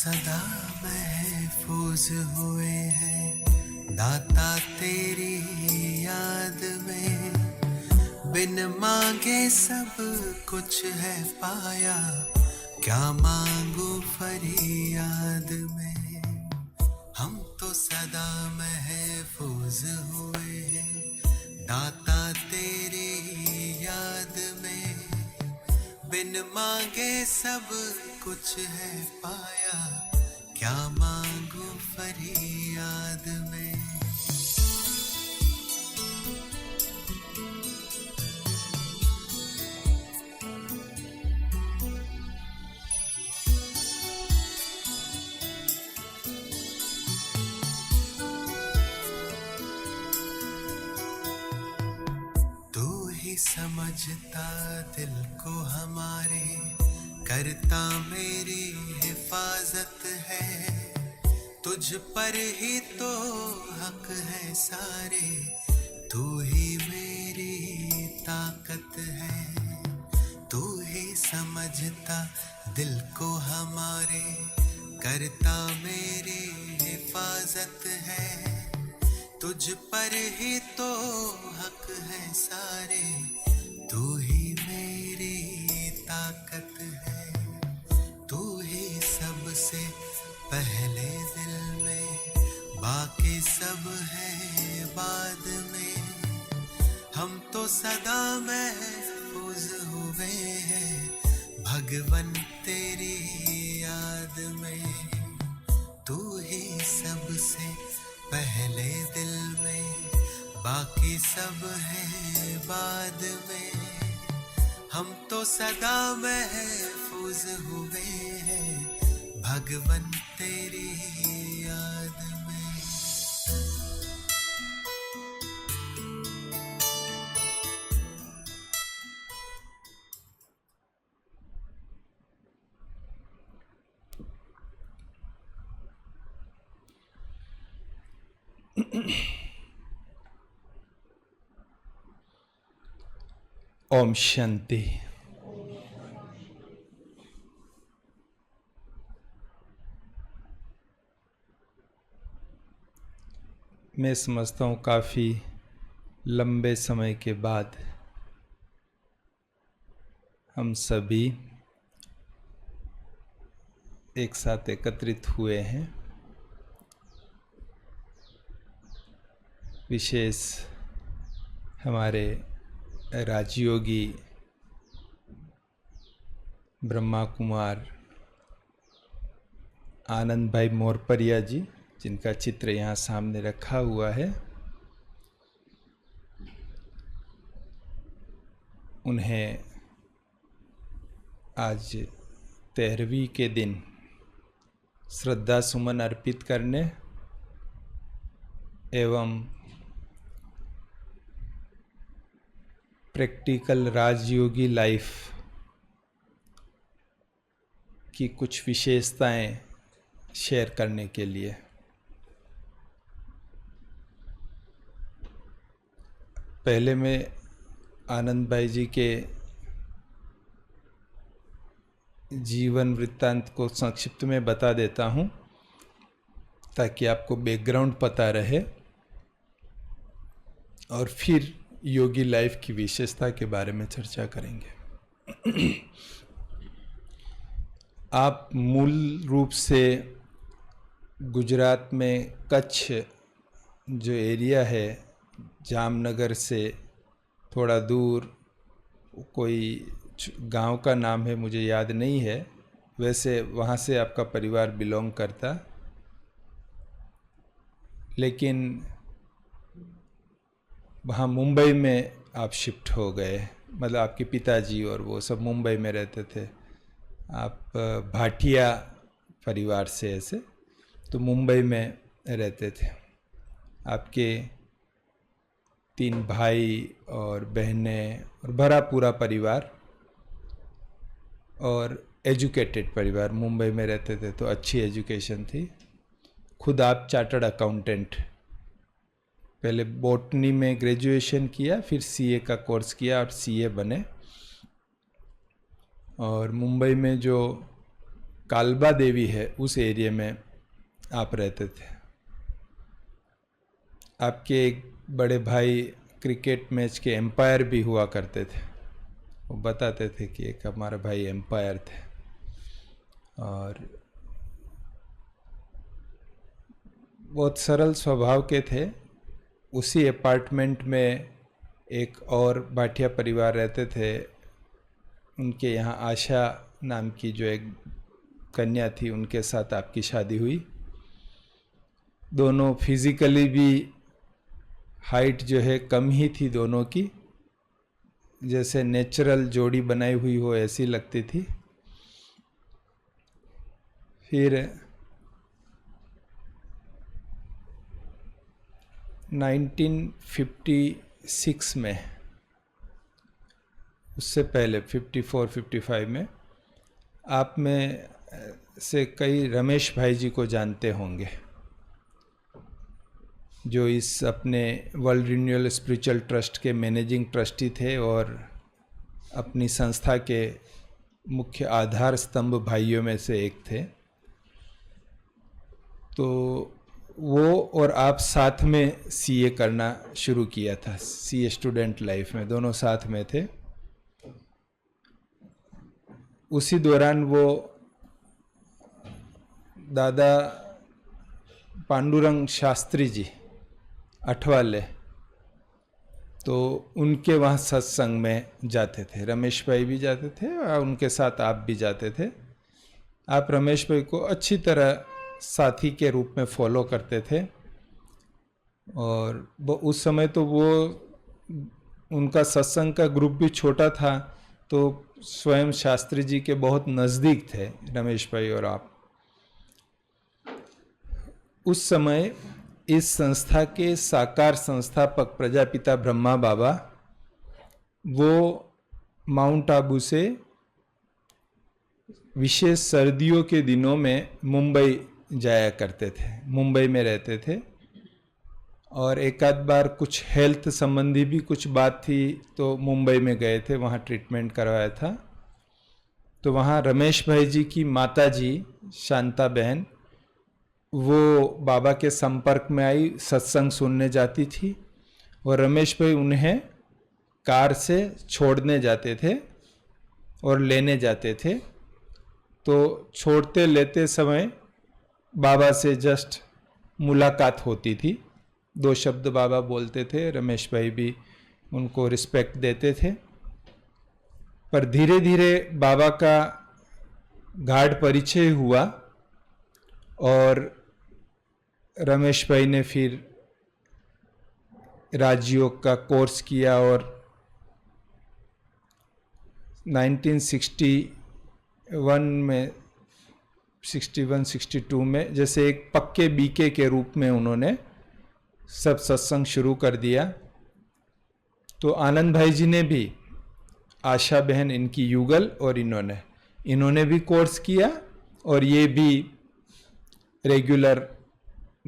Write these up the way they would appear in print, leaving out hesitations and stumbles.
सदा महफूज हुए हैं दाता तेरी याद में। बिन मांगे सब कुछ है पाया, क्या मांगू फरियाद में। हम तो सदा महफूज हुए हैं दाता तेरी याद में। बिन मांगे सब कुछ है पाया, क्या मांगू फरियाद में। तू ही समझता दिल को हमारे, करता मेरी हिफाजत है। तुझ पर ही तो हक है सारे, तू ही मेरी ताकत है। तू ही समझता दिल को हमारे, करता मेरी हिफाजत है। तुझ पर ही तो हक है सारे, तू ही मेरी ताकत है। तू ही सबसे पहले दिल में, बाकी सब है बाद में। हम तो सदा महफूज हुए हैं भगवन तेरी याद में। तू ही सबसे पहले दिल में, बाकी सब है बाद में। हम तो सदा महफूज हुए हैं भगवन तेरी याद में। ओम शांति। मैं समझता हूँ काफ़ी लंबे समय के बाद हम सभी एक साथ एकत्रित हुए हैं। विशेष हमारे राजयोगी ब्रह्मा कुमार आनंद भाई मोरपरिया जी, जिनका चित्र यहाँ सामने रखा हुआ है, उन्हें आज 13वीं के दिन श्रद्धा सुमन अर्पित करने एवं प्रैक्टिकल राजयोगी लाइफ की कुछ विशेषताएं शेयर करने के लिए पहले मैं आनंद भाई जी के जीवन वृत्तांत को संक्षिप्त में बता देता हूं ताकि आपको बैकग्राउंड पता रहे, और फिर योगी लाइफ की विशेषता के बारे में चर्चा करेंगे। आप मूल रूप से गुजरात में कच्छ जो एरिया है, जामनगर से थोड़ा दूर कोई गांव का नाम है, मुझे याद नहीं है, वैसे वहाँ से आपका परिवार बिलोंग करता, लेकिन वहाँ मुंबई में आप शिफ्ट हो गए। मतलब आपके पिताजी और वो सब मुंबई में रहते थे, आप भाटिया परिवार से ऐसे, तो मुंबई में रहते थे। आपके 3 भाई और बहनें और भरा पूरा परिवार, और एजुकेटेड परिवार, मुंबई में रहते थे तो अच्छी एजुकेशन थी। खुद आप चार्टर्ड अकाउंटेंट, पहले बॉटनी में ग्रेजुएशन किया, फिर सीए का कोर्स किया और सीए बने। और मुंबई में जो कालबा देवी है उस एरिया में आप रहते थे। आपके एक बड़े भाई क्रिकेट मैच के एम्पायर भी हुआ करते थे। वो बताते थे कि एक हमारे भाई एम्पायर थे और बहुत सरल स्वभाव के थे। उसी अपार्टमेंट में एक और भाटिया परिवार रहते थे। उनके यहाँ आशा नाम की जो एक कन्या थी, उनके साथ आपकी शादी हुई। दोनों फिजिकली भी हाइट जो है कम ही थी दोनों की, जैसे नेचुरल जोड़ी बनाई हुई हो ऐसी लगती थी। फिर 1956 में, उससे पहले 54-55 में आप में से कई रमेश भाई जी को जानते होंगे, जो इस अपने वर्ल्ड रिन्यूअल स्पिरिचुअल ट्रस्ट के मैनेजिंग ट्रस्टी थे और अपनी संस्था के मुख्य आधार स्तंभ भाइयों में से एक थे। तो वो और आप साथ में सीए करना शुरू किया था। सीए स्टूडेंट लाइफ में दोनों साथ में थे। उसी दौरान वो दादा पांडुरंग शास्त्री जी अठवाले, तो उनके वहाँ सत्संग में जाते थे। रमेश भाई भी जाते थे और उनके साथ आप भी जाते थे। आप रमेश भाई को अच्छी तरह साथी के रूप में फॉलो करते थे और वो उस समय तो वो उनका सत्संग का ग्रुप भी छोटा था, तो स्वयं शास्त्री जी के बहुत नज़दीक थे रमेश भाई और आप। उस समय इस संस्था के साकार संस्थापक प्रजापिता ब्रह्मा बाबा वो माउंट आबू से विशेष सर्दियों के दिनों में मुंबई जाया करते थे, मुंबई में रहते थे। और एक आध बार कुछ हेल्थ संबंधी भी कुछ बात थी तो मुंबई में गए थे, वहाँ ट्रीटमेंट करवाया था। तो वहाँ रमेश भाई जी की माता जी शांता बहन वो बाबा के संपर्क में आई, सत्संग सुनने जाती थी और रमेश भाई उन्हें कार से छोड़ने जाते थे और लेने जाते थे। तो छोड़ते लेते समय बाबा से जस्ट मुलाकात होती थी, 2 शब्द बाबा बोलते थे, रमेश भाई भी उनको रिस्पेक्ट देते थे। पर धीरे धीरे बाबा का गाढ़ परिचय हुआ और रमेश भाई ने फिर राजयोग का कोर्स किया और 1961 में 61-62 में जैसे एक पक्के बीके के रूप में उन्होंने सब सत्संग शुरू कर दिया। तो आनंद भाई जी ने भी, आशा बहन इनकी युगल और इन्होंने भी कोर्स किया और ये भी रेगुलर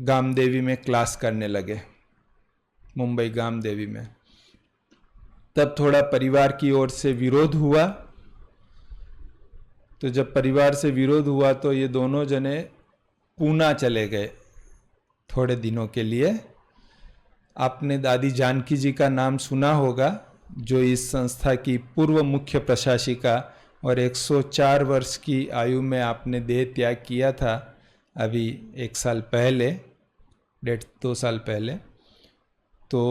गामदेवी में क्लास करने लगे, मुंबई गामदेवी में। तब थोड़ा परिवार की ओर से विरोध हुआ। तो जब परिवार से विरोध हुआ तो ये दोनों जने पूना चले गए थोड़े दिनों के लिए। आपने दादी जानकी जी का नाम सुना होगा, जो इस संस्था की पूर्व मुख्य प्रशासिका और 104 वर्ष की आयु में आपने देह त्याग किया था अभी 1 साल पहले, 1.5-2 साल पहले। तो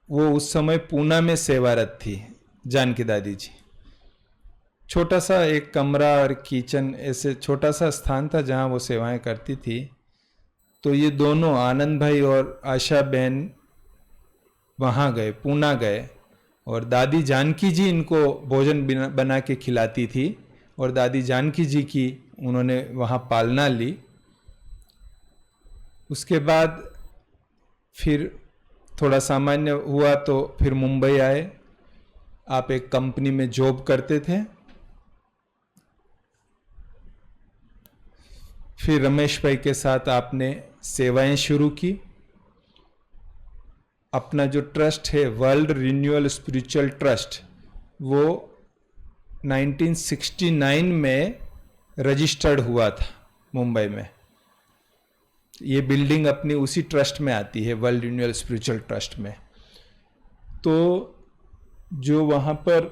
वो उस समय पूना में सेवारत थी जानकी दादी जी। छोटा सा एक कमरा और किचन, ऐसे छोटा सा स्थान था जहाँ वो सेवाएं करती थी। तो ये दोनों आनंद भाई और आशा बहन वहाँ गए, पूना गए और दादी जानकी जी इनको भोजन बना के खिलाती थी और दादी जानकी जी की उन्होंने वहाँ पालना ली। उसके बाद फिर थोड़ा सामान्य हुआ तो फिर मुंबई आए। आप एक कंपनी में जॉब करते थे। फिर रमेश भाई के साथ आपने सेवाएं शुरू की। अपना जो ट्रस्ट है वर्ल्ड रिन्यूअल स्पिरिचुअल ट्रस्ट, वो 1969 में रजिस्टर्ड हुआ था मुंबई में। ये बिल्डिंग अपनी उसी ट्रस्ट में आती है, वर्ल्ड रिन्यूअल स्पिरिचुअल ट्रस्ट में। तो जो वहाँ पर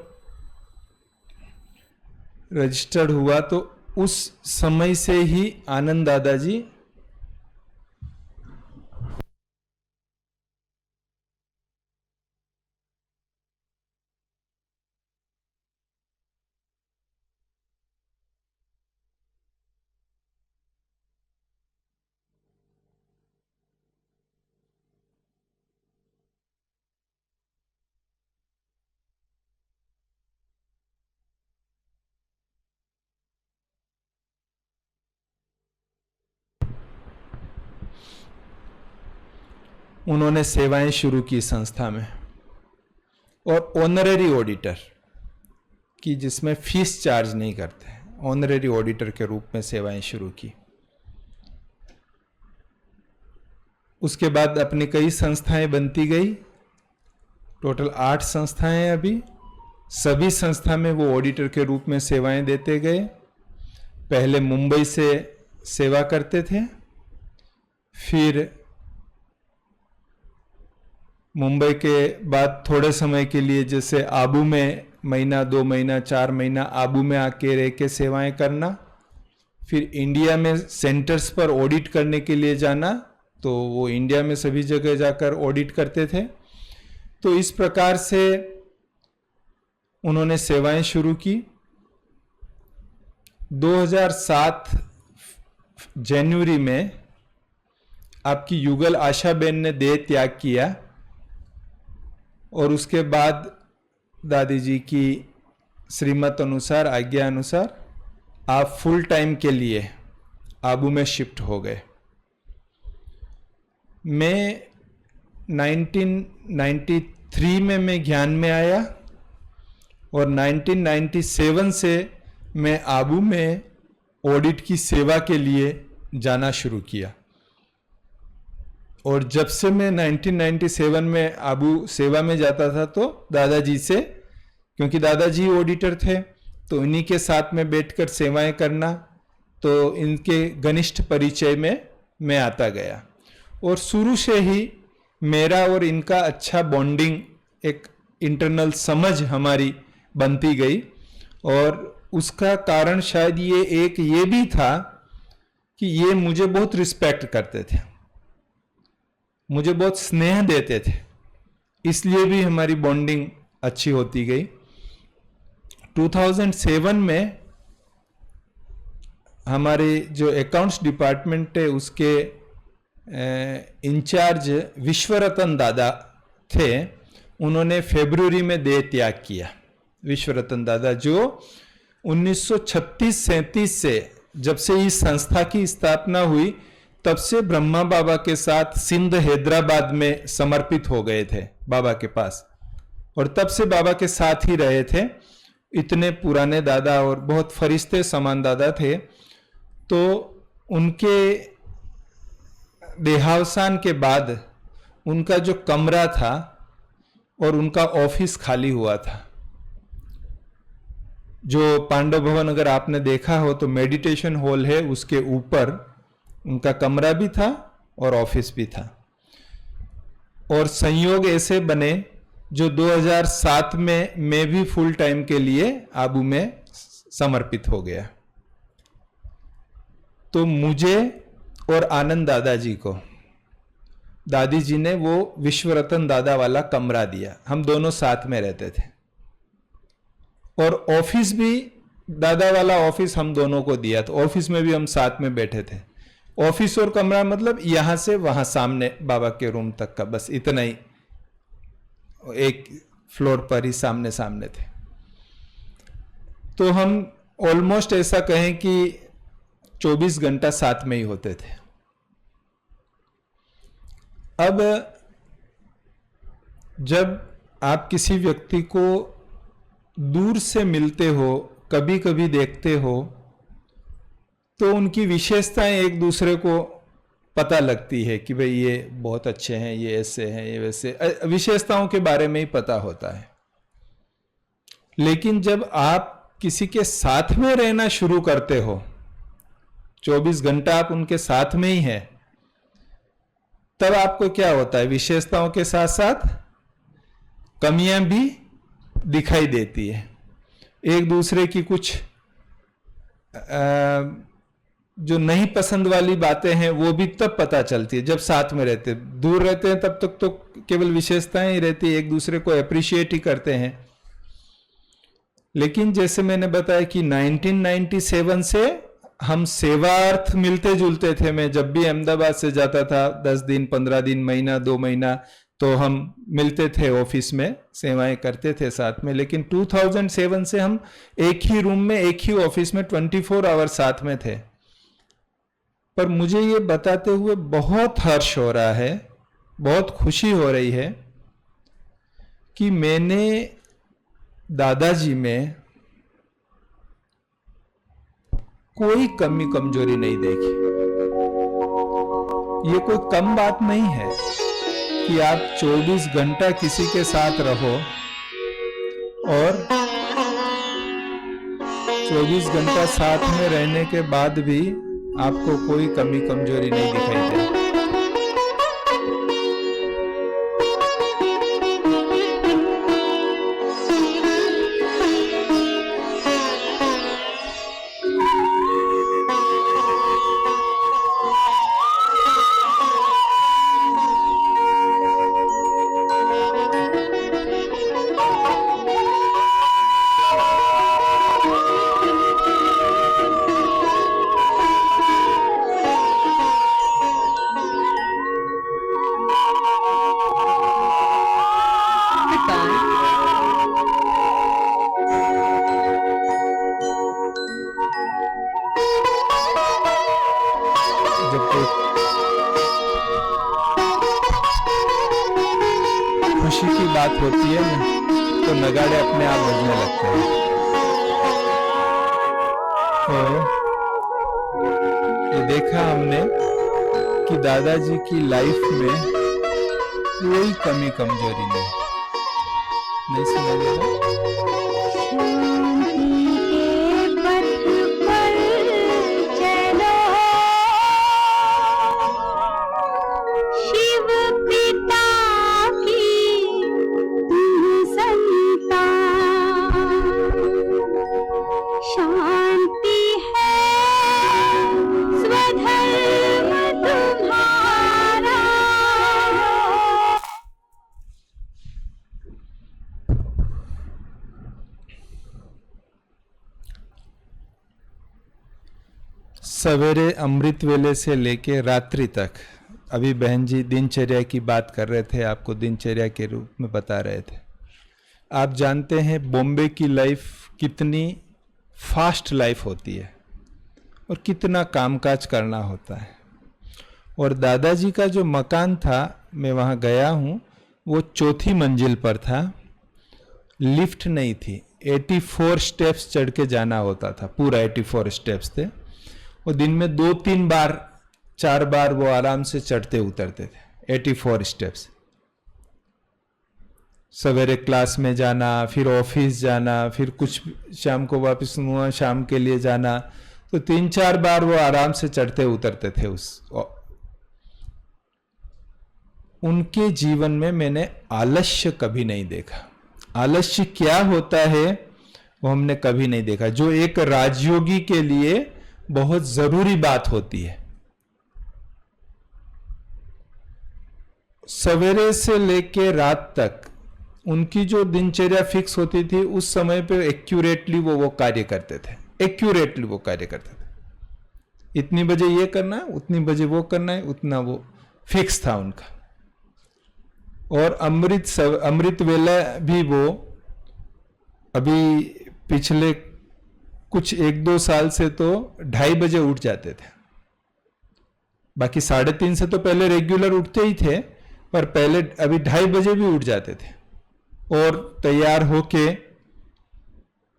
रजिस्टर्ड हुआ, तो उस समय से ही आनंद दादाजी उन्होंने सेवाएं शुरू की संस्था में, और ऑनररी ऑडिटर की, जिसमें फीस चार्ज नहीं करते, ऑनररी ऑडिटर के रूप में सेवाएं शुरू की। उसके बाद अपनी कई संस्थाएं बनती गई, टोटल 8 संस्थाएं हैं अभी। सभी संस्था में वो ऑडिटर के रूप में सेवाएं देते गए। पहले मुंबई से सेवा करते थे, फिर मुंबई के बाद थोड़े समय के लिए जैसे आबू में महीना, 2 महीना, 4 महीना आबू में आके रह के सेवाएं करना, फिर इंडिया में सेंटर्स पर ऑडिट करने के लिए जाना, तो वो इंडिया में सभी जगह जाकर ऑडिट करते थे। तो इस प्रकार से उन्होंने सेवाएं शुरू की। 2007 जनवरी में आपकी युगल आशाबेन ने देह त्याग किया, और उसके बाद दादी जी की श्रीमत अनुसार, आज्ञा अनुसार आप फुल टाइम के लिए आबू में शिफ्ट हो गए। मैं 1993 में मैं ज्ञान में आया, और 1997 से मैं आबू में ऑडिट की सेवा के लिए जाना शुरू किया। और जब से मैं 1997 में आबू सेवा में जाता था, तो दादाजी से, क्योंकि दादाजी ऑडिटर थे, तो इन्हीं के साथ में बैठकर सेवाएं करना, तो इनके घनिष्ठ परिचय में मैं आता गया। और शुरू से ही मेरा और इनका अच्छा बॉन्डिंग, एक इंटरनल समझ हमारी बनती गई। और उसका कारण शायद ये भी था कि ये मुझे बहुत रिस्पेक्ट करते थे, मुझे बहुत स्नेह देते थे, इसलिए भी हमारी बॉन्डिंग अच्छी होती गई। 2007 में हमारे जो अकाउंट्स डिपार्टमेंट है, उसके इंचार्ज विश्वरतन दादा थे, उन्होंने फरवरी में देह त्याग किया। विश्वरतन दादा जो 1936-37 से, जब से इस संस्था की स्थापना हुई, तब से ब्रह्मा बाबा के साथ सिंध हैदराबाद में समर्पित हो गए थे बाबा के पास, और तब से बाबा के साथ ही रहे थे। इतने पुराने दादा और बहुत फरिश्ते समान दादा थे। तो उनके देहावसान के बाद उनका जो कमरा था और उनका ऑफिस खाली हुआ था। जो पांडव भवन अगर आपने देखा हो तो मेडिटेशन हॉल है, उसके ऊपर उनका कमरा भी था और ऑफिस भी था। और संयोग ऐसे बने जो 2007 में मैं भी फुल टाइम के लिए आबू में समर्पित हो गया। तो मुझे और आनंद दादाजी को दादी जी ने वो विश्वरतन दादा वाला कमरा दिया, हम दोनों साथ में रहते थे। और ऑफिस भी दादा वाला ऑफिस हम दोनों को दिया, तो ऑफिस में भी हम साथ में बैठे थे। ऑफिस और कमरा मतलब यहां से वहां सामने बाबा के रूम तक का, बस इतना ही, एक फ्लोर पर ही सामने सामने थे। तो हम ऑलमोस्ट ऐसा कहें कि 24 घंटा साथ में ही होते थे। अब जब आप किसी व्यक्ति को दूर से मिलते हो, कभी कभी देखते हो, तो उनकी विशेषताएं एक दूसरे को पता लगती है कि भाई ये बहुत अच्छे हैं, ये ऐसे हैं, ये वैसे, विशेषताओं के बारे में ही पता होता है। लेकिन जब आप किसी के साथ में रहना शुरू करते हो 24 घंटा आप उनके साथ में ही हैं, तब आपको क्या होता है, विशेषताओं के साथ साथ कमियां भी दिखाई देती है। एक दूसरे की कुछ जो नहीं पसंद वाली बातें हैं वो भी तब पता चलती है जब साथ में रहते हैं। दूर रहते हैं तब तक तो केवल विशेषताएं ही रहती है, एक दूसरे को अप्रिशिएट ही करते हैं। लेकिन जैसे मैंने बताया कि 1997 से हम सेवार्थ मिलते जुलते थे। मैं जब भी अहमदाबाद से जाता था 10 दिन, 15 दिन, महीना, 2 महीना, तो हम मिलते थे ऑफिस में, सेवाएं करते थे साथ में। लेकिन 2007 से हम एक ही रूम में, एक ही ऑफिस में 24 आवर्स साथ में थे। पर मुझे ये बताते हुए बहुत हर्ष हो रहा है, बहुत खुशी हो रही है कि मैंने दादाजी में कोई कमी कमजोरी नहीं देखी। ये कोई कम बात नहीं है कि आप 24 घंटा किसी के साथ रहो और 24 घंटा साथ में रहने के बाद भी आपको कोई कमी कमजोरी नहीं दिखाई दे। खुशी की बात होती है ना, तो नगाड़े अपने आप बजने लगते हैं। तो ये देखा हमने कि दादाजी की लाइफ में कोई कमी कमजोरी नहीं सुना दे रहा। सवेरे अमृत वेले से लेके रात्रि तक, अभी बहन जी दिनचर्या की बात कर रहे थे, आपको दिनचर्या के रूप में बता रहे थे। आप जानते हैं बॉम्बे की लाइफ कितनी फास्ट लाइफ होती है और कितना कामकाज करना होता है। और दादाजी का जो मकान था, मैं वहाँ गया हूँ, वो 4थी मंजिल पर था, लिफ्ट नहीं थी, 84 स्टेप्स चढ़ के जाना होता था, पूरा 84 स्टेप्स थे। और दिन में 2-3 बार 4 बार वो आराम से चढ़ते उतरते थे 84 स्टेप्स। सवेरे क्लास में जाना, फिर ऑफिस जाना, फिर कुछ शाम को वापस शाम के लिए जाना, तो 3-4 बार वो आराम से चढ़ते उतरते थे। उनके जीवन में मैंने आलस्य कभी नहीं देखा। आलस्य क्या होता है वो हमने कभी नहीं देखा, जो एक राजयोगी के लिए बहुत जरूरी बात होती है। सवेरे से लेके रात तक उनकी जो दिनचर्या फिक्स होती थी, उस समय पे एक्यूरेटली वो कार्य करते थे, एक्यूरेटली वो कार्य करते थे। इतनी बजे ये करना है, उतनी बजे वो करना है, उतना वो फिक्स था उनका। और अमृत वेला भी वो अभी पिछले कुछ 1-2 साल से तो 2:30 बजे उठ जाते थे। बाकी 3:30 से तो पहले रेगुलर उठते ही थे, पर पहले अभी 2:30 बजे भी उठ जाते थे और तैयार होके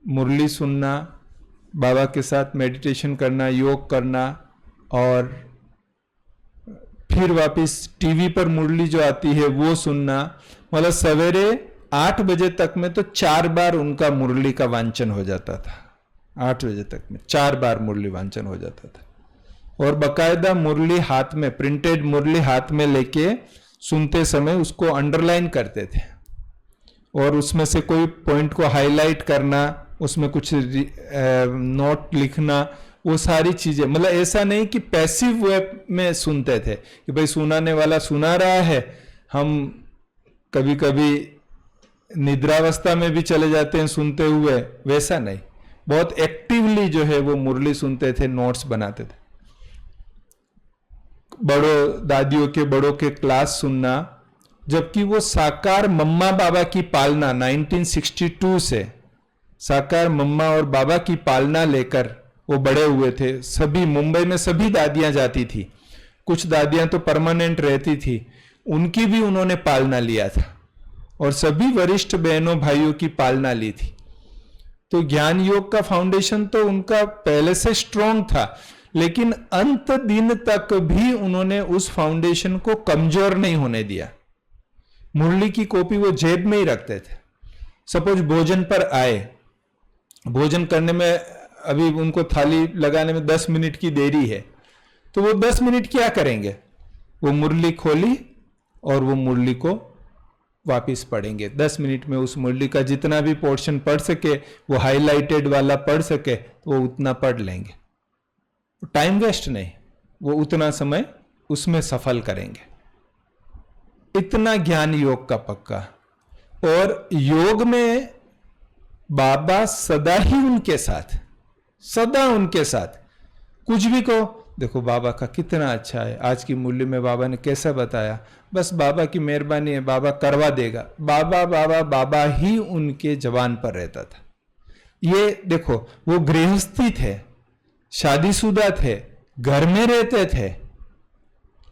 मुरली सुनना, बाबा के साथ मेडिटेशन करना, योग करना, और फिर वापस टीवी पर मुरली जो आती है वो सुनना। मतलब सवेरे 8 बजे तक में तो 4 बार उनका मुरली का वांचन हो जाता था। 8 बजे तक में 4 बार मुरली वांचन हो जाता था। और बकायदा मुरली हाथ में, प्रिंटेड मुरली हाथ में लेके सुनते समय उसको अंडरलाइन करते थे, और उसमें से कोई पॉइंट को हाईलाइट करना, उसमें कुछ नोट लिखना, वो सारी चीजें, मतलब ऐसा नहीं कि पैसिव वे में सुनते थे कि भाई सुनाने वाला सुना रहा है, हम कभी कभी निद्रावस्था में भी चले जाते हैं सुनते हुए, वैसा नहीं, बहुत एक्टिवली जो है वो मुरली सुनते थे, नोट्स बनाते थे। बड़ों दादियों के, बड़ों के क्लास सुनना, जबकि वो साकार मम्मा बाबा की पालना 1962 से साकार मम्मा और बाबा की पालना लेकर वो बड़े हुए थे। सभी मुंबई में सभी दादियां जाती थी, कुछ दादियां तो परमानेंट रहती थी, उनकी भी उन्होंने पालना लिया था, और सभी वरिष्ठ बहनों भाइयों की पालना ली थी। तो ज्ञान योग का फाउंडेशन तो उनका पहले से स्ट्रांग था, लेकिन अंत दिन तक भी उन्होंने उस फाउंडेशन को कमजोर नहीं होने दिया। मुरली की कॉपी वो जेब में ही रखते थे। सपोज भोजन पर आए, भोजन करने में अभी उनको थाली लगाने में 10 मिनट की देरी है, तो वो 10 मिनट क्या करेंगे, वो मुरली खोली और वो मुरली को वापिस पढ़ेंगे। 10 मिनट में उस मुरली का जितना भी पोर्शन पढ़ सके, वो हाईलाइटेड वाला पढ़ सके, तो वो उतना पढ़ लेंगे। टाइम वेस्ट नहीं, वो उतना समय उसमें सफल करेंगे। इतना ज्ञान योग का पक्का। और योग में बाबा सदा ही उनके साथ, सदा उनके साथ। कुछ भी कहो, देखो बाबा का कितना अच्छा है, आज की मुरली में बाबा ने कैसा बताया, बस बाबा की मेहरबानी है, बाबा करवा देगा। बाबा बाबा बाबा ही उनके जबान पर रहता था। ये देखो, वो गृहस्थी थे, शादीशुदा थे, घर में रहते थे,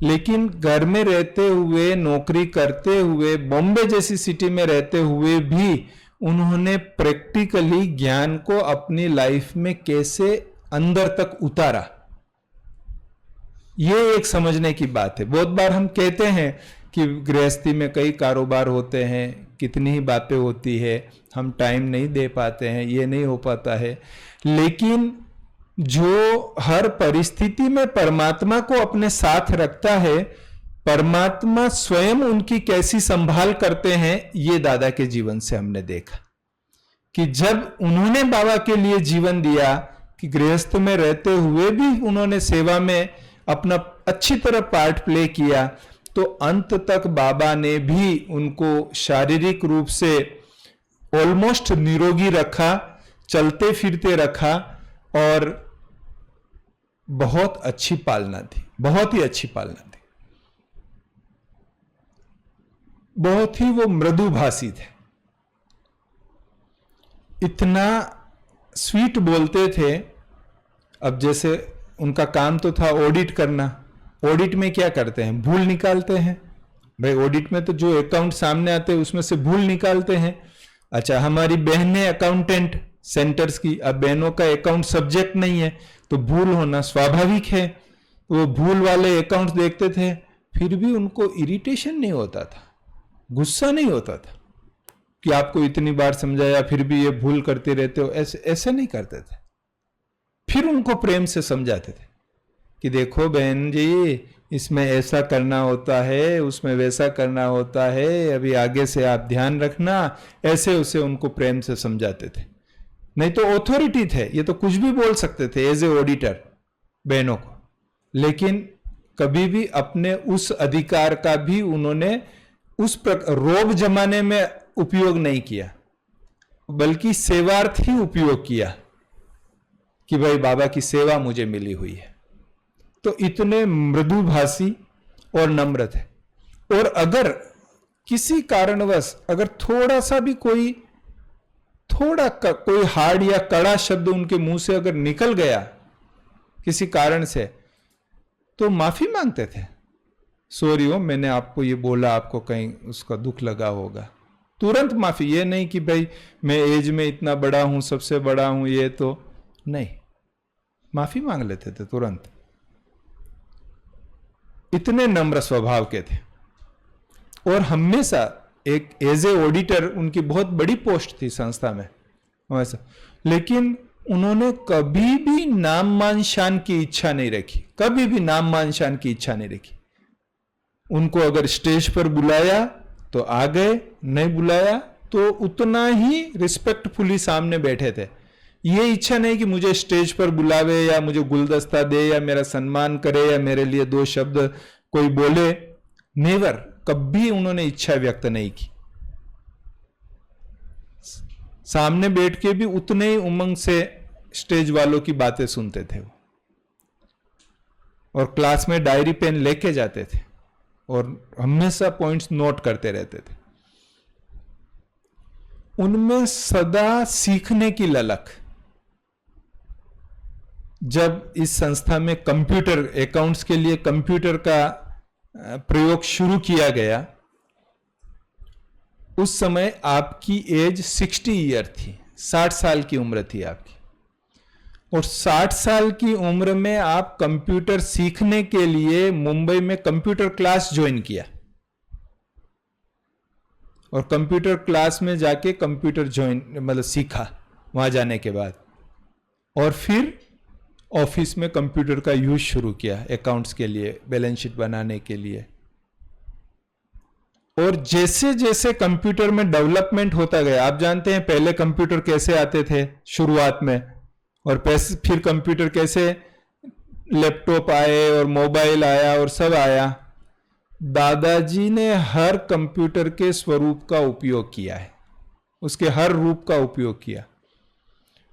लेकिन घर में रहते हुए, नौकरी करते हुए, बॉम्बे जैसी सिटी में रहते हुए भी उन्होंने प्रैक्टिकली ज्ञान को अपनी लाइफ में कैसे अंदर तक उतारा, ये एक समझने की बात है। बहुत बार हम कहते हैं कि गृहस्थी में कई कारोबार होते हैं, कितनी ही बातें होती है, हम टाइम नहीं दे पाते हैं, ये नहीं हो पाता है, लेकिन जो हर परिस्थिति में परमात्मा को अपने साथ रखता है, परमात्मा स्वयं उनकी कैसी संभाल करते हैं, ये दादा के जीवन से हमने देखा कि जब उन्होंने बाबा के लिए जीवन दिया, कि गृहस्थ में रहते हुए भी उन्होंने सेवा में अपना अच्छी तरह पार्ट प्ले किया, तो अंत तक बाबा ने भी उनको शारीरिक रूप से ऑलमोस्ट निरोगी रखा, चलते फिरते रखा, और बहुत अच्छी पालना थी, बहुत ही अच्छी पालना थी। बहुत ही वो मृदुभाषी थे, इतना स्वीट बोलते थे। अब जैसे उनका काम तो था ऑडिट करना, ऑडिट में क्या करते हैं, भूल निकालते हैं। भाई ऑडिट में तो जो अकाउंट सामने आते हैं उसमें से भूल निकालते हैं। अच्छा, हमारी बहनें अकाउंटेंट सेंटर्स की, अब बहनों का अकाउंट सब्जेक्ट नहीं है, तो भूल होना स्वाभाविक है। वो भूल वाले अकाउंट्स देखते थे, फिर भी उनको इरिटेशन नहीं होता था, गुस्सा नहीं होता था कि आपको इतनी बार समझाया फिर भी ये भूल करते रहते हो, ऐसे नहीं करते थे। फिर उनको प्रेम से समझाते थे कि देखो बहन जी, इसमें ऐसा करना होता है, उसमें वैसा करना होता है, अभी आगे से आप ध्यान रखना, ऐसे उसे उनको प्रेम से समझाते थे। नहीं तो ऑथोरिटी थे, ये तो कुछ भी बोल सकते थे एज ए ऑडिटर बहनों को, लेकिन कभी भी अपने उस अधिकार का भी उन्होंने उस प्रकार रोब जमाने में उपयोग नहीं किया, बल्कि सेवार्थ ही उपयोग किया कि भाई बाबा की सेवा मुझे मिली हुई है। तो इतने मृदुभाषी और नम्र थे। और अगर किसी कारणवश अगर थोड़ा सा भी कोई हार्ड या कड़ा शब्द उनके मुंह से अगर निकल गया किसी कारण से, तो माफी मांगते थे। सॉरी हो, मैंने आपको ये बोला, आपको कहीं उसका दुख लगा होगा, तुरंत माफी। ये नहीं कि भाई मैं एज में इतना बड़ा हूं, सबसे बड़ा हूं, ये तो नहीं, माफी मांग लेते थे तुरंत। इतने नम्र स्वभाव के थे। और हमेशा एक एज ए ऑडिटर, उनकी बहुत बड़ी पोस्ट थी संस्था में वैसा, लेकिन उन्होंने कभी भी नाम मान शान की इच्छा नहीं रखी, कभी भी नाम मान शान की इच्छा नहीं रखी। उनको अगर स्टेज पर बुलाया तो आ गए, नहीं बुलाया तो उतना ही रिस्पेक्टफुली सामने बैठे थे। ये इच्छा नहीं कि मुझे स्टेज पर बुलावे या मुझे गुलदस्ता दे या मेरा सम्मान करे या मेरे लिए दो शब्द कोई बोले, नेवर, कभी उन्होंने इच्छा व्यक्त नहीं की। सामने बैठ के भी उतने ही उमंग से स्टेज वालों की बातें सुनते थे वो, और क्लास में डायरी पेन लेके जाते थे और हमेशा पॉइंट्स नोट करते रहते थे। उनमें सदा सीखने की ललक। जब इस संस्था में कंप्यूटर, अकाउंट्स के लिए कंप्यूटर का प्रयोग शुरू किया गया, उस समय आपकी एज 60 ईयर थी, 60 साल की उम्र थी आपकी, और 60 साल की उम्र में आप कंप्यूटर सीखने के लिए मुंबई में कंप्यूटर क्लास ज्वाइन किया, और कंप्यूटर क्लास में जाके कंप्यूटर मतलब सीखा वहां जाने के बाद, और फिर ऑफिस में कंप्यूटर का यूज शुरू किया अकाउंट्स के लिए, बैलेंस शीट बनाने के लिए। और जैसे जैसे कंप्यूटर में डेवलपमेंट होता गया, आप जानते हैं पहले कंप्यूटर कैसे आते थे शुरुआत में, और फिर कंप्यूटर कैसे, लैपटॉप आए और मोबाइल आया और सब आया। दादाजी ने हर कंप्यूटर के स्वरूप का उपयोग किया है, उसके हर रूप का उपयोग किया,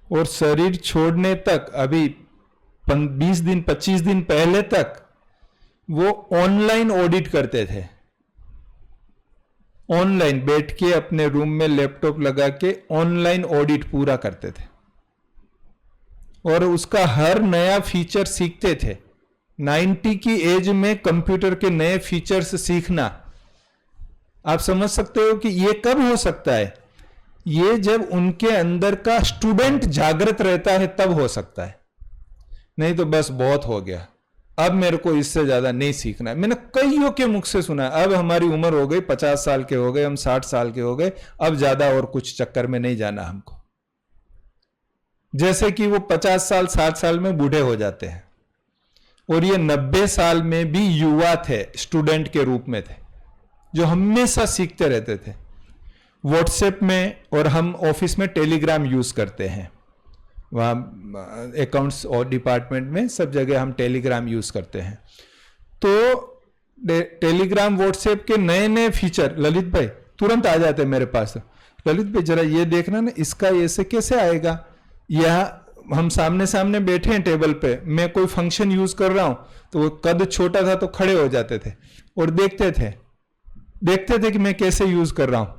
और शरीर छोड़ने तक, अभी 20 दिन 25 दिन पहले तक वो ऑनलाइन ऑडिट करते थे। ऑनलाइन बैठ के अपने रूम में लैपटॉप लगा के ऑनलाइन ऑडिट पूरा करते थे, और उसका हर नया फीचर सीखते थे। 90 की एज में कंप्यूटर के नए फीचर्स सीखना, आप समझ सकते हो कि ये कब हो सकता है? ये जब उनके अंदर का स्टूडेंट जागृत रहता है तब हो सकता है, नहीं तो बस बहुत हो गया, अब मेरे को इससे ज्यादा नहीं सीखना है। मैंने कईयों के मुख से सुना, अब हमारी उम्र हो गई, 50 साल के हो गए, हम 60 साल के हो गए, अब ज्यादा और कुछ चक्कर में नहीं जाना हमको। जैसे कि वो 50 साल 60 साल में बूढ़े हो जाते हैं, और ये 90 साल में भी युवा थे, स्टूडेंट के रूप में थे, जो हमेशा सीखते रहते थे। व्हाट्सएप में, और हम ऑफिस में टेलीग्राम यूज करते हैं, वहाँ अकाउंट्स और डिपार्टमेंट में सब जगह हम टेलीग्राम यूज करते हैं। तो टेलीग्राम व्हाट्सएप के नए नए फीचर ललित भाई तुरंत आ जाते हैं मेरे पास। ललित भाई जरा ये देखना ना, इसका ऐसे कैसे आएगा। यह हम सामने सामने बैठे हैं टेबल पे, मैं कोई फंक्शन यूज कर रहा हूं तो वो कद छोटा था तो खड़े हो जाते थे और देखते थे कि मैं कैसे यूज कर रहा हूं।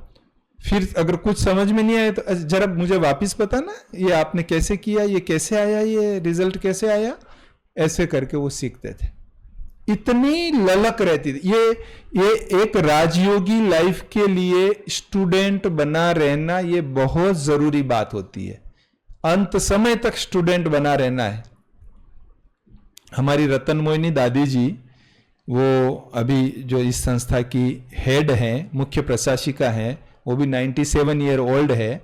फिर अगर कुछ समझ में नहीं आया तो जरा मुझे वापस बताना, ये आपने कैसे किया, ये कैसे आया, ये रिजल्ट कैसे आया, ऐसे करके वो सीखते थे। इतनी ललक रहती थी। ये एक राजयोगी लाइफ के लिए स्टूडेंट बना रहना ये बहुत जरूरी बात होती है। अंत समय तक स्टूडेंट बना रहना है। हमारी रतन मोहिनी दादी जी, वो अभी जो इस संस्था की हेड हैं, मुख्य प्रशासिका हैं, वो भी 97 ईयर ओल्ड है।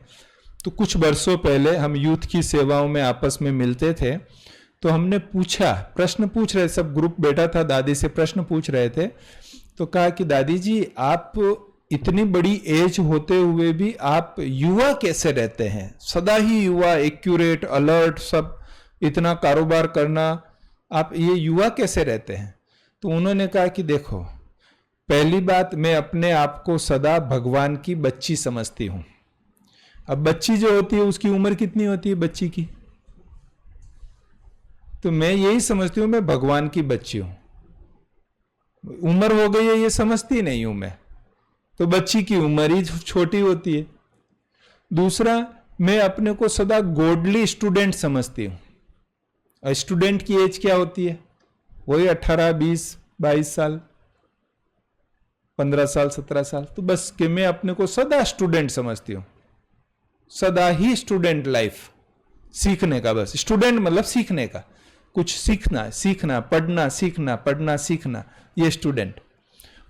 तो कुछ वर्षों पहले हम यूथ की सेवाओं में आपस में मिलते थे, तो हमने पूछा, प्रश्न पूछ रहे, सब ग्रुप बैठा था, दादी से प्रश्न पूछ रहे थे। तो कहा कि दादी जी, आप इतनी बड़ी एज होते हुए भी आप युवा कैसे रहते हैं, सदा ही युवा, एक्यूरेट, अलर्ट, सब इतना कारोबार करना, आप ये युवा कैसे रहते हैं। तो उन्होंने कहा कि देखो, पहली बात, मैं अपने आप को सदा भगवान की बच्ची समझती हूं। अब बच्ची जो होती है उसकी उम्र कितनी होती है बच्ची की, तो मैं यही समझती हूं मैं भगवान की बच्ची हूं। उम्र हो गई है ये समझती नहीं हूं मैं, तो बच्ची की उम्र ही छोटी होती है। दूसरा, मैं अपने को सदा गॉडली स्टूडेंट समझती हूं। और स्टूडेंट की एज क्या होती है, वही 18, 20, 22 साल, 15 साल, 17 साल। तो बस कि मैं अपने को सदा स्टूडेंट समझती हूं, सदा ही स्टूडेंट लाइफ, सीखने का, बस स्टूडेंट मतलब सीखने का, कुछ सीखना, पढ़ना सीखना, ये स्टूडेंट।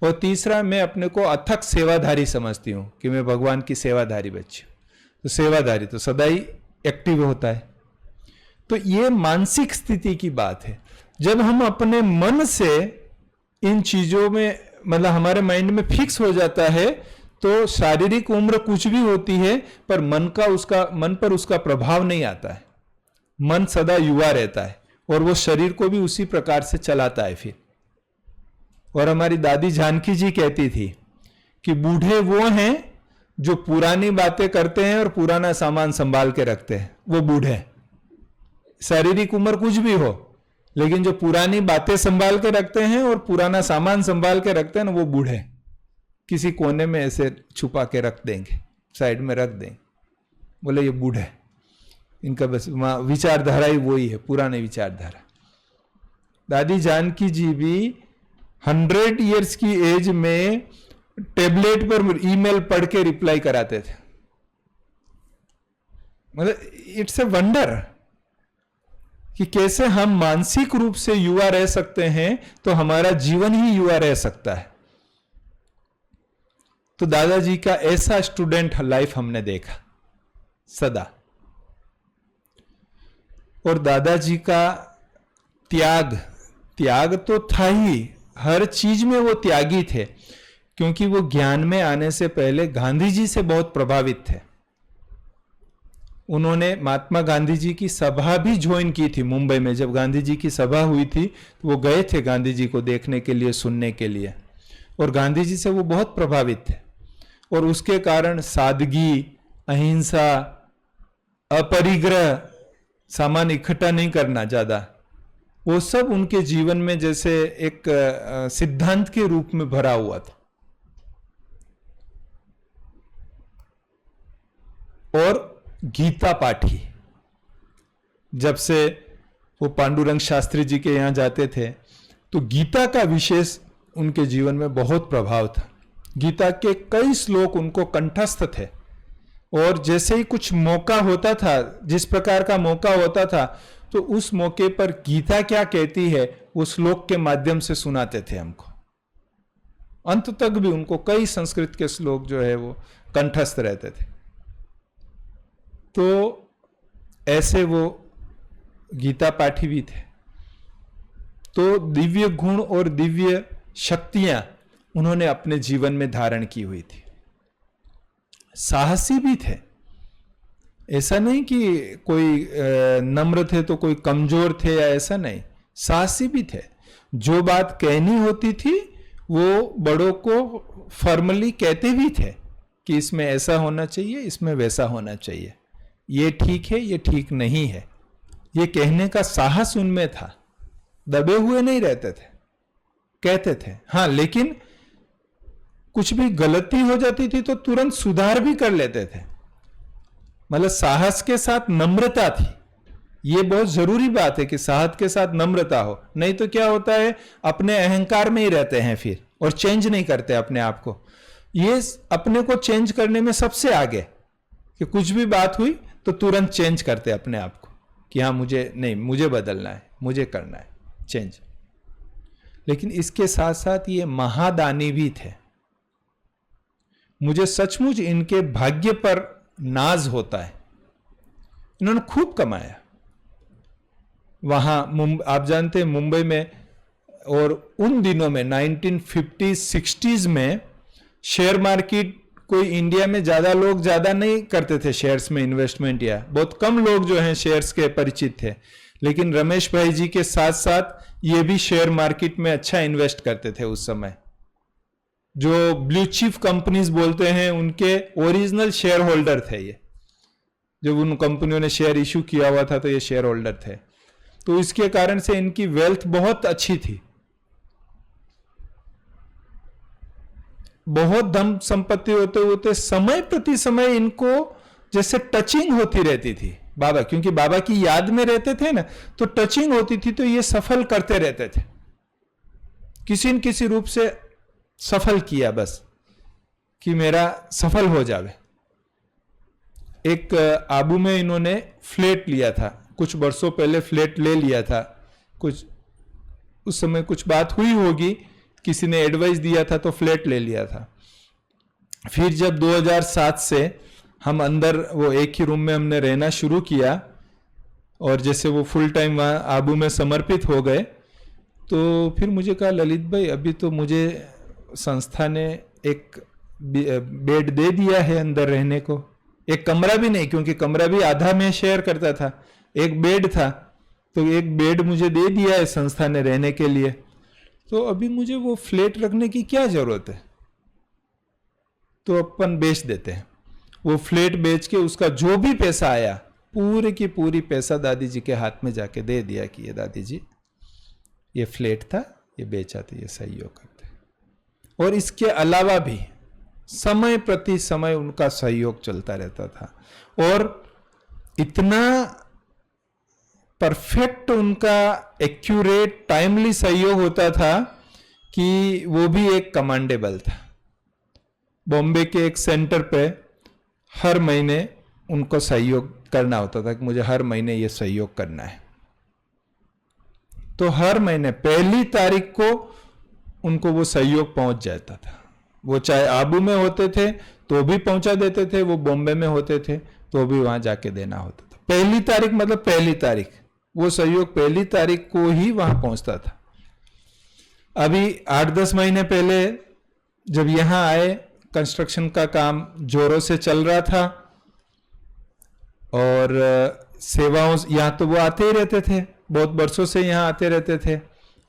और तीसरा, मैं अपने को अथक सेवाधारी समझती हूं कि मैं भगवान की सेवाधारी बच्ची हूं। तो सेवाधारी तो सदा ही एक्टिव होता है। तो ये मानसिक स्थिति की बात है। जब हम अपने मन से इन चीजों में मतलब हमारे माइंड में फिक्स हो जाता है तो शारीरिक उम्र कुछ भी होती है पर मन पर उसका प्रभाव नहीं आता है। मन सदा युवा रहता है और वो शरीर को भी उसी प्रकार से चलाता है फिर। और हमारी दादी जानकी जी कहती थी कि बूढ़े वो हैं जो पुरानी बातें करते हैं और पुराना सामान संभाल के रखते हैं, वो बूढ़े। शारीरिक उम्र कुछ भी हो लेकिन जो पुरानी बातें संभाल के रखते हैं और पुराना सामान संभाल के रखते हैं ना, वो बूढ़े। किसी कोने में ऐसे छुपा के रख देंगे, साइड में रख देंगे, बोले ये बूढ़े। इनका बस विचारधारा ही वही है, पुराने विचारधारा। दादी जानकी जी भी 100 इयर्स की एज में टेबलेट पर ईमेल पढ़ के रिप्लाई कराते थे। मतलब इट्स ए वंडर कि कैसे हम मानसिक रूप से युवा रह सकते हैं, तो हमारा जीवन ही युवा रह सकता है। तो दादाजी का ऐसा स्टूडेंट लाइफ हमने देखा सदा। और दादाजी का त्याग तो था ही, हर चीज में वो त्यागी थे, क्योंकि वो ज्ञान में आने से पहले गांधी जी से बहुत प्रभावित थे। उन्होंने महात्मा गांधी जी की सभा भी ज्वाइन की थी मुंबई में। जब गांधी जी की सभा हुई थी तो वो गए थे गांधी जी को देखने के लिए, सुनने के लिए, और गांधी जी से वो बहुत प्रभावित थे। और उसके कारण सादगी, अहिंसा, अपरिग्रह, सामान इकट्ठा नहीं करना ज्यादा, वो सब उनके जीवन में जैसे एक सिद्धांत के रूप में भरा हुआ था। और गीता पाठी, जब से वो पांडुरंग शास्त्री जी के यहां जाते थे तो गीता का विशेष उनके जीवन में बहुत प्रभाव था। गीता के कई श्लोक उनको कंठस्थ थे, और जैसे ही कुछ मौका होता था, जिस प्रकार का मौका होता था, तो उस मौके पर गीता क्या कहती है वो श्लोक के माध्यम से सुनाते थे हमको। अंत तक भी उनको कई संस्कृत के श्लोक जो है वो कंठस्थ रहते थे। तो ऐसे वो गीता पाठी भी थे। तो दिव्य गुण और दिव्य शक्तियां उन्होंने अपने जीवन में धारण की हुई थी। साहसी भी थे, ऐसा नहीं कि कोई नम्र थे तो कोई कमजोर थे या ऐसा नहीं, साहसी भी थे। जो बात कहनी होती थी वो बड़ों को फॉर्मली कहते भी थे कि इसमें ऐसा होना चाहिए, इसमें वैसा होना चाहिए, ये ठीक है, ये ठीक नहीं है। ये कहने का साहस उनमें था, दबे हुए नहीं रहते थे, कहते थे। हाँ, लेकिन कुछ भी गलती हो जाती थी तो तुरंत सुधार भी कर लेते थे। मतलब साहस के साथ नम्रता थी। ये बहुत जरूरी बात है कि साहस के साथ नम्रता हो, नहीं तो क्या होता है, अपने अहंकार में ही रहते हैं फिर और चेंज नहीं करते अपने आप को। ये अपने को चेंज करने में सबसे आगे, कि कुछ भी बात हुई तो तुरंत चेंज करते अपने आप को कि हाँ मुझे बदलना है, मुझे करना है चेंज। लेकिन इसके साथ साथ ये महादानी भी थे। मुझे सचमुच इनके भाग्य पर नाज होता है। इन्होंने खूब कमाया वहां आप जानते हैं मुंबई में, और उन दिनों में 1950s 60s में शेयर मार्केट कोई इंडिया में ज्यादा नहीं करते थे शेयर्स में इन्वेस्टमेंट, या बहुत कम लोग जो हैं शेयर्स के परिचित थे। लेकिन रमेश भाई जी के साथ साथ ये भी शेयर मार्केट में अच्छा इन्वेस्ट करते थे उस समय। जो ब्लू चिप कंपनीज बोलते हैं उनके ओरिजिनल शेयर होल्डर थे ये। जब उन कंपनियों ने शेयर इश्यू किया हुआ था तो ये शेयर होल्डर थे। तो इसके कारण से इनकी वेल्थ बहुत अच्छी थी, बहुत धन संपत्ति होते होते समय प्रति समय इनको जैसे टचिंग होती रहती थी बाबा, क्योंकि बाबा की याद में रहते थे ना, तो टचिंग होती थी, तो ये सफल करते रहते थे, किसी न किसी रूप से सफल किया बस कि मेरा सफल हो जावे। एक आबू में इन्होंने फ्लैट लिया था, कुछ वर्षों पहले फ्लैट ले लिया था, कुछ उस समय कुछ बात हुई होगी, किसी ने एडवाइस दिया था तो फ्लैट ले लिया था। फिर जब 2007 से हम अंदर वो एक ही रूम में हमने रहना शुरू किया, और जैसे वो फुल टाइम वहाँ आबू में समर्पित हो गए, तो फिर मुझे कहा ललित भाई अभी तो मुझे संस्था ने एक बेड दे दिया है अंदर रहने को, एक कमरा भी नहीं, क्योंकि कमरा भी आधा मैं शेयर करता था, एक बेड था, तो एक बेड मुझे दे दिया है संस्था ने रहने के लिए, तो अभी मुझे वो फ्लैट रखने की क्या जरूरत है, तो अपन बेच देते हैं। वो फ्लैट बेच के उसका जो भी पैसा आया पूरे की पूरी पैसा दादी जी के हाथ में जाके दे दिया कि ये दादी जी ये फ्लैट था, ये बेचा था, ये सहयोग करते। और इसके अलावा भी समय प्रति समय उनका सहयोग चलता रहता था और इतना परफेक्ट उनका एक्यूरेट टाइमली सहयोग होता था कि वो भी एक कमांडेबल था। बॉम्बे के एक सेंटर पे हर महीने उनको सहयोग करना होता था कि मुझे हर महीने ये सहयोग करना है, तो हर महीने 1 तारीख को उनको वो सहयोग पहुंच जाता था। वो चाहे आबू में होते थे तो भी पहुंचा देते थे, वो बॉम्बे में होते थे तो भी वहां जाके देना होता था। 1 तारीख मतलब 1 तारीख, वो सहयोग 1 तारीख को ही वहां पहुंचता था। अभी 8-10 महीने पहले जब यहां आए, कंस्ट्रक्शन का काम जोरों से चल रहा था और सेवाओं, यहाँ तो वो आते ही रहते थे, बहुत वर्षों से यहाँ आते रहते थे।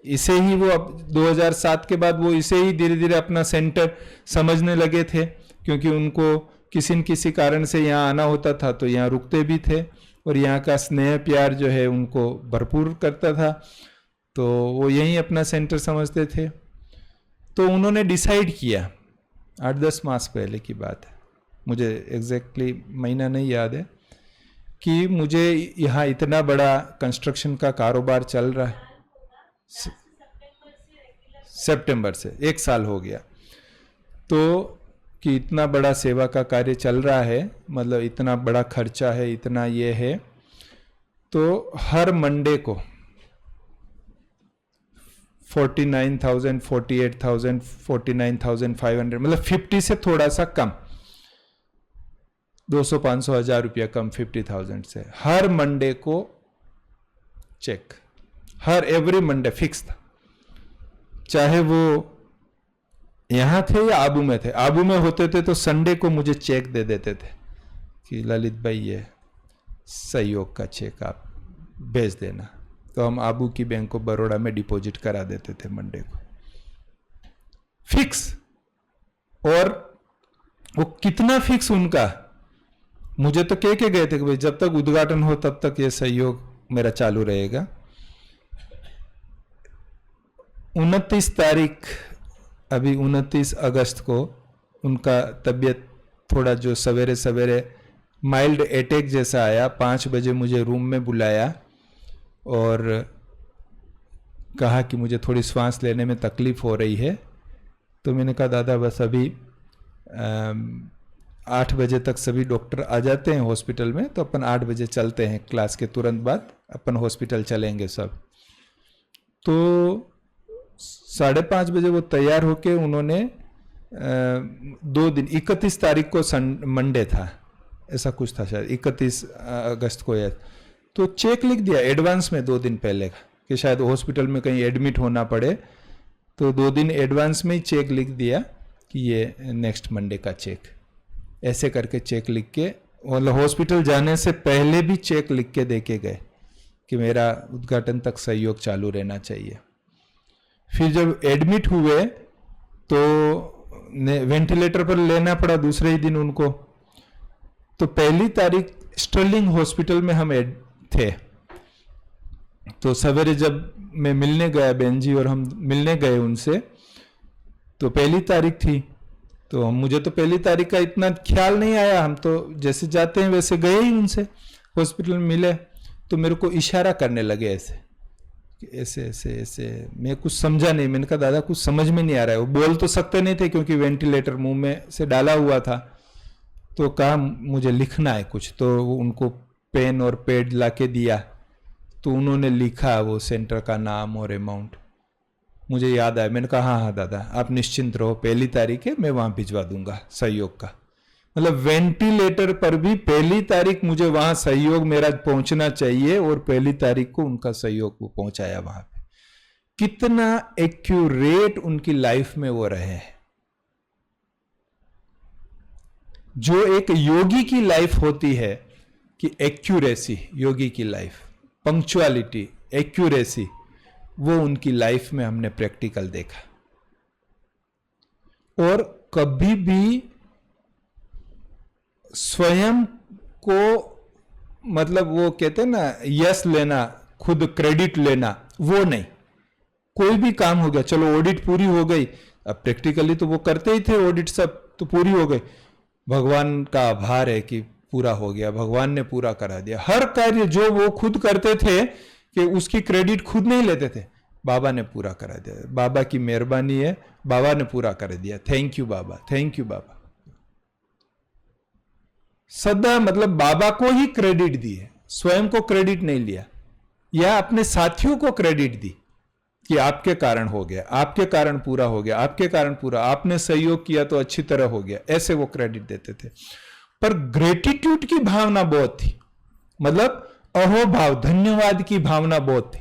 इसे ही वो अब 2007 के बाद वो इसे ही धीरे धीरे अपना सेंटर समझने लगे थे, क्योंकि उनको किसी न किसी कारण से यहाँ आना होता था तो यहाँ रुकते भी थे और यहाँ का स्नेह प्यार जो है उनको भरपूर करता था, तो वो यहीं अपना सेंटर समझते थे। तो उन्होंने डिसाइड किया, 8-10 मास पहले की बात है, मुझे एग्जैक्टली महीना नहीं याद है, कि मुझे यहाँ इतना बड़ा कंस्ट्रक्शन का कारोबार चल रहा है, सितंबर से 1 साल हो गया, तो कि इतना बड़ा सेवा का कार्य चल रहा है, मतलब इतना बड़ा खर्चा है, इतना ये है, तो हर मंडे को 49,000, 48,000, 49,500, मतलब 50 से थोड़ा सा कम, 200-500 हज़ार रुपया कम 50,000 से, हर मंडे को चेक, हर एवरी मंडे फिक्स था। चाहे वो यहाँ थे या आबू में थे, आबू में होते थे तो संडे को मुझे चेक दे देते थे कि ललित भाई ये सहयोग का चेक आप भेज देना, तो हम आबू की बैंक ऑफ बड़ौदा में डिपॉजिट करा देते थे मंडे को, फिक्स। और वो कितना फिक्स उनका, मुझे तो कह के गए थे कि भाई जब तक उद्घाटन हो तब तक ये सहयोग मेरा चालू रहेगा। 29 तारीख, अभी 29 अगस्त को उनका तबीयत थोड़ा जो सवेरे सवेरे माइल्ड अटैक जैसा आया, 5 बजे मुझे रूम में बुलाया और कहा कि मुझे थोड़ी सांस लेने में तकलीफ हो रही है, तो मैंने कहा दादा बस अभी 8 बजे तक सभी डॉक्टर आ जाते हैं हॉस्पिटल में, तो अपन 8 बजे चलते हैं, क्लास के तुरंत बाद अपन हॉस्पिटल चलेंगे सब। तो 5:30 बजे वो तैयार होके उन्होंने 2 दिन, 31 तारीख को मंडे था, ऐसा कुछ था शायद, 31 अगस्त को या, तो चेक लिख दिया एडवांस में 2 दिन पहले का, कि शायद हॉस्पिटल में कहीं एडमिट होना पड़े, तो 2 दिन एडवांस में ही चेक लिख दिया कि ये नेक्स्ट मंडे का चेक, ऐसे करके चेक लिख के, मतलब हॉस्पिटल जाने से पहले भी चेक लिख के दे के गए कि मेरा उद्घाटन तक सहयोग चालू रहना चाहिए। फिर जब एडमिट हुए तो वेंटिलेटर पर लेना पड़ा दूसरे ही दिन उनको, तो 1 तारीख स्टर्लिंग हॉस्पिटल में हम थे, तो सवेरे जब मैं मिलने गया, बहन जी और हम मिलने गए उनसे, तो 1 तारीख थी, तो मुझे तो 1 तारीख का इतना ख्याल नहीं आया, हम तो जैसे जाते हैं वैसे गए ही उनसे, हॉस्पिटल में मिले, तो मेरे को इशारा करने लगे ऐसे ऐसे ऐसे ऐसे, मैं कुछ समझा नहीं, मैंने कहा दादा कुछ समझ में नहीं आ रहा है, वो बोल तो सकते नहीं थे क्योंकि वेंटिलेटर मुंह में से डाला हुआ था, तो कहा मुझे लिखना है कुछ, तो उनको पेन और पैड ला के दिया, तो उन्होंने लिखा वो सेंटर का नाम और अमाउंट, मुझे याद आया, मैंने कहा हाँ हाँ दादा आप निश्चिंत रहो, 1 तारीख है, मैं वहाँ भिजवा दूंगा सहयोग का, मतलब वेंटिलेटर पर भी 1 तारीख मुझे वहां सहयोग मेरा पहुंचना चाहिए, और 1 तारीख को उनका सहयोग वो पहुंचाया वहां पे। कितना एक्यूरेट उनकी लाइफ में वो रहे हैं। जो एक योगी की लाइफ होती है कि एक्यूरेसी, योगी की लाइफ, पंक्चुअलिटी, एक्यूरेसी, वो उनकी लाइफ में हमने प्रैक्टिकल देखा। और कभी भी स्वयं को, मतलब वो कहते हैं ना यस लेना, खुद क्रेडिट लेना, वो नहीं। कोई भी काम हो गया, चलो ऑडिट पूरी हो गई, अब प्रैक्टिकली तो वो करते ही थे ऑडिट, सब तो पूरी हो गई, भगवान का आभार है कि पूरा हो गया, भगवान ने पूरा करा दिया। हर कार्य जो वो खुद करते थे कि उसकी क्रेडिट खुद नहीं लेते थे, बाबा ने पूरा करा दिया, बाबा की मेहरबानी है, बाबा ने पूरा कर दिया, थैंक यू बाबा, थैंक यू बाबा। सदा मतलब बाबा को ही क्रेडिट दिए, स्वयं को क्रेडिट नहीं लिया, या अपने साथियों को क्रेडिट दी कि आपके कारण हो गया, आपके कारण पूरा हो गया, आपके कारण पूरा, आपने सहयोग किया तो अच्छी तरह हो गया, ऐसे वो क्रेडिट देते थे। पर ग्रेटिट्यूड की भावना बहुत थी, मतलब अहोभाव, धन्यवाद की भावना बहुत थी।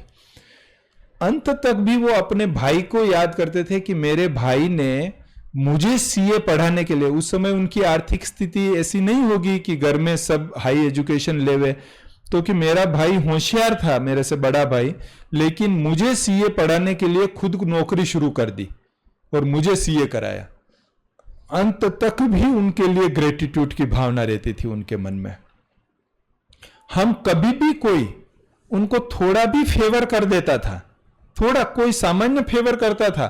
अंत तक भी वो अपने भाई को याद करते थे कि मेरे भाई ने मुझे सीए पढ़ाने के लिए, उस समय उनकी आर्थिक स्थिति ऐसी नहीं होगी कि घर में सब हाई एजुकेशन लेवे, तो कि मेरा भाई होशियार था, मेरे से बड़ा भाई, लेकिन मुझे सीए पढ़ाने के लिए खुद नौकरी शुरू कर दी और मुझे सीए कराया। अंत तक भी उनके लिए ग्रेटिट्यूड की भावना रहती थी उनके मन में। हम कभी भी कोई उनको थोड़ा भी फेवर कर देता था, थोड़ा कोई सामान्य फेवर करता था,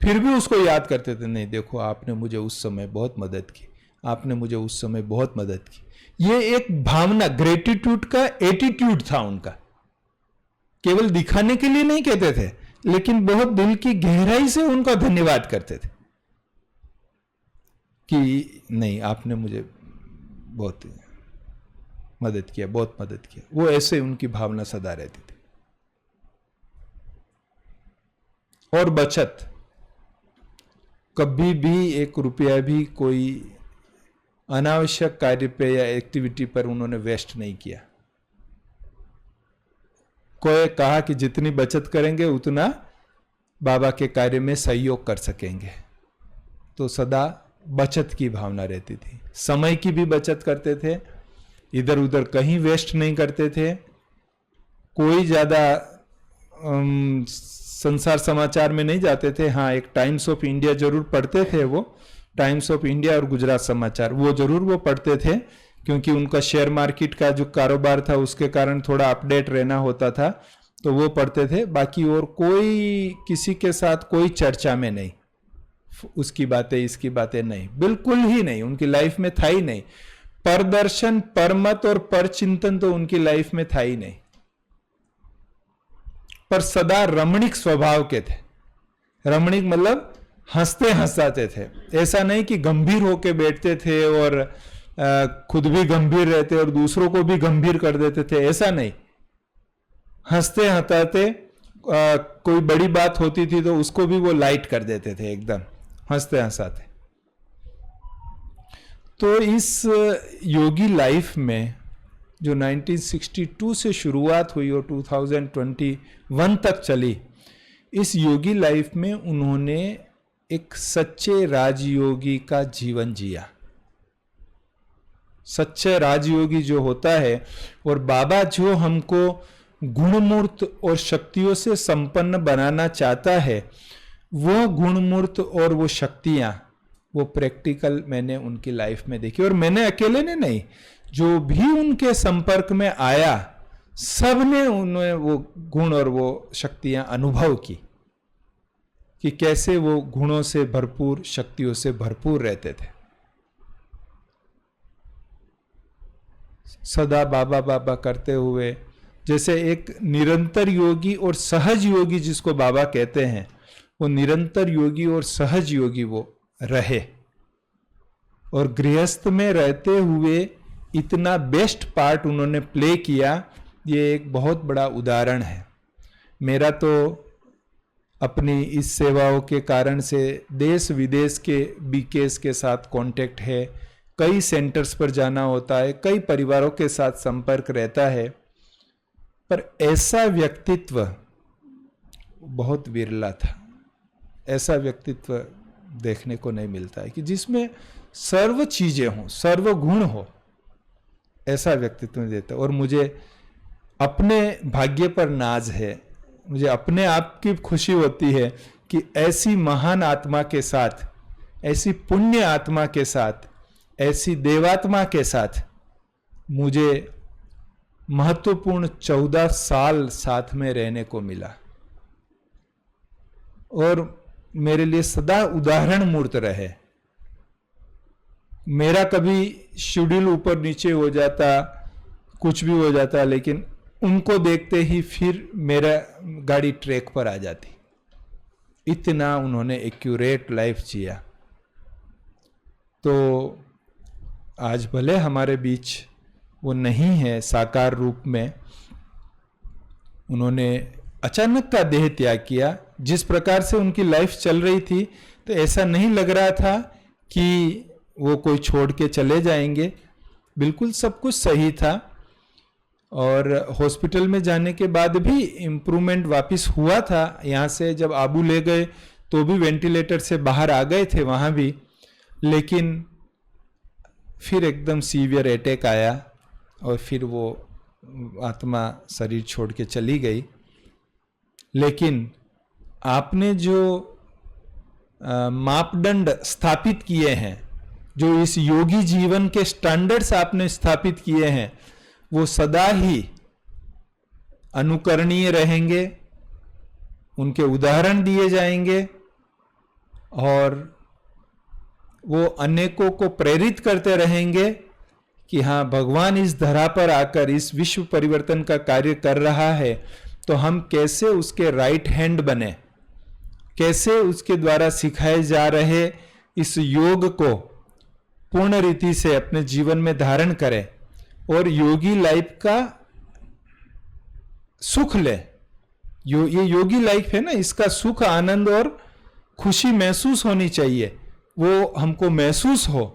फिर भी उसको याद करते थे, नहीं देखो आपने मुझे उस समय बहुत मदद की, आपने मुझे उस समय बहुत मदद की। ये एक भावना, ग्रेटिट्यूड का एटीट्यूड था उनका। केवल दिखाने के लिए नहीं कहते थे, लेकिन बहुत दिल की गहराई से उनका धन्यवाद करते थे कि नहीं आपने मुझे बहुत मदद किया, बहुत मदद किया। वो ऐसे उनकी भावना सदा रहती थी। और बचत, कभी भी 1 रुपया भी कोई अनावश्यक कार्य पे या एक्टिविटी पर उन्होंने वेस्ट नहीं किया। कोई कहा कि जितनी बचत करेंगे उतना बाबा के कार्य में सहयोग कर सकेंगे, तो सदा बचत की भावना रहती थी। समय की भी बचत करते थे, इधर उधर कहीं वेस्ट नहीं करते थे। कोई ज्यादा संसार समाचार में नहीं जाते थे। हाँ, एक टाइम्स ऑफ इंडिया जरूर पढ़ते थे, वो टाइम्स ऑफ इंडिया और गुजरात समाचार वो जरूर वो पढ़ते थे, क्योंकि उनका शेयर मार्केट का जो कारोबार था उसके कारण थोड़ा अपडेट रहना होता था, तो वो पढ़ते थे। बाकी और कोई किसी के साथ कोई चर्चा में नहीं, उसकी बातें इसकी बातें नहीं, बिल्कुल ही नहीं, उनकी लाइफ में था ही नहीं। परदर्शन, परमत और परचिंतन तो उनकी लाइफ में था ही नहीं। पर सदा रमणीक स्वभाव के थे। रमणीक मतलब हंसते हंसाते थे। ऐसा नहीं कि गंभीर होके बैठते थे और खुद भी गंभीर रहते और दूसरों को भी गंभीर कर देते थे, ऐसा नहीं। हंसते हंसाते, कोई बड़ी बात होती थी तो उसको भी वो लाइट कर देते थे, एकदम हंसते हंसाते। तो इस योगी लाइफ में जो 1962 से शुरुआत हुई और 2021 तक चली, इस योगी लाइफ में उन्होंने एक सच्चे राजयोगी का जीवन जिया। सच्चे राजयोगी जो होता है, और बाबा जो हमको गुणमूर्त और शक्तियों से संपन्न बनाना चाहता है, वो गुणमूर्त और वो शक्तियां, वो प्रैक्टिकल मैंने उनकी लाइफ में देखी। और मैंने अकेले ने नहीं, जो भी उनके संपर्क में आया सबने उन्हें वो गुण और वो शक्तियां अनुभव की, कि कैसे वो गुणों से भरपूर, शक्तियों से भरपूर रहते थे। सदा बाबा बाबा करते हुए, जैसे एक निरंतर योगी और सहज योगी जिसको बाबा कहते हैं, वो निरंतर योगी और सहज योगी वो रहे। और गृहस्थ में रहते हुए इतना बेस्ट पार्ट उन्होंने प्ले किया, ये एक बहुत बड़ा उदाहरण है। मेरा तो अपनी इस सेवाओं के कारण से देश विदेश के बीकेस के साथ कांटेक्ट है, कई सेंटर्स पर जाना होता है, कई परिवारों के साथ संपर्क रहता है, पर ऐसा व्यक्तित्व बहुत विरला था। ऐसा व्यक्तित्व देखने को नहीं मिलता है कि जिसमें सर्व चीजें हों, सर्व गुण हो, ऐसा व्यक्तित्व देता। और मुझे अपने भाग्य पर नाज है, मुझे अपने आप की खुशी होती है कि ऐसी महान आत्मा के साथ, ऐसी पुण्य आत्मा के साथ, ऐसी देवात्मा के साथ मुझे महत्वपूर्ण 14 साल साथ में रहने को मिला और मेरे लिए सदा उदाहरण मूर्त रहे। मेरा कभी शेड्यूल ऊपर नीचे हो जाता, कुछ भी हो जाता, लेकिन उनको देखते ही फिर मेरा गाड़ी ट्रैक पर आ जाती। इतना उन्होंने एक्यूरेट लाइफ जिया। तो आज भले हमारे बीच वो नहीं है साकार रूप में, उन्होंने अचानक का देह त्याग किया। जिस प्रकार से उनकी लाइफ चल रही थी तो ऐसा नहीं लग रहा था कि वो कोई छोड़ के चले जाएंगे, बिल्कुल सब कुछ सही था। और हॉस्पिटल में जाने के बाद भी इम्प्रूवमेंट वापस हुआ था। यहाँ से जब आबू ले गए तो भी वेंटिलेटर से बाहर आ गए थे वहाँ भी, लेकिन फिर एकदम सीवियर अटैक आया और फिर वो आत्मा शरीर छोड़ के चली गई। लेकिन आपने जो मापदंड स्थापित किए हैं, जो इस योगी जीवन के स्टैंडर्ड्स आपने स्थापित किए हैं, वो सदा ही अनुकरणीय रहेंगे, उनके उदाहरण दिए जाएंगे और वो अनेकों को प्रेरित करते रहेंगे कि हाँ, भगवान इस धरा पर आकर इस विश्व परिवर्तन का कार्य कर रहा है, तो हम कैसे उसके राइट हैंड बने, कैसे उसके द्वारा सिखाए जा रहे इस योग को पूर्ण रीति से अपने जीवन में धारण करें और योगी लाइफ का सुख ले। ये योगी लाइफ है ना, इसका सुख, आनंद और खुशी महसूस होनी चाहिए, वो हमको महसूस हो।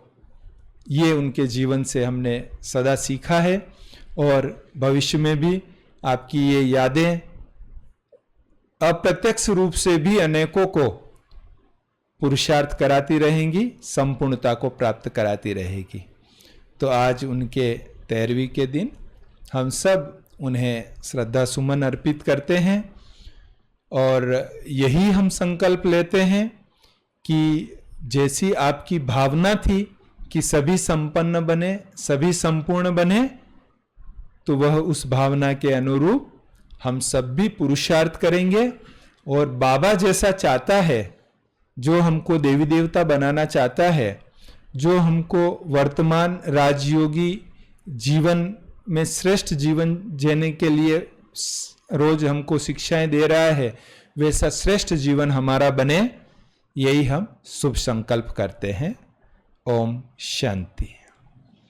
ये उनके जीवन से हमने सदा सीखा है और भविष्य में भी आपकी ये यादें अप्रत्यक्ष रूप से भी अनेकों को पुरुषार्थ कराती रहेंगी, संपूर्णता को प्राप्त कराती रहेगी। तो आज उनके 13वीं के दिन हम सब उन्हें श्रद्धा सुमन अर्पित करते हैं और यही हम संकल्प लेते हैं कि जैसी आपकी भावना थी कि सभी संपन्न बने, सभी संपूर्ण बने, तो वह उस भावना के अनुरूप हम सब भी पुरुषार्थ करेंगे और बाबा जैसा चाहता है, जो हमको देवी देवता बनाना चाहता है, जो हमको वर्तमान राजयोगी जीवन में श्रेष्ठ जीवन जीने के लिए रोज हमको शिक्षाएं दे रहा है, वैसा श्रेष्ठ जीवन हमारा बने, यही हम शुभ संकल्प करते हैं। ओम शांति।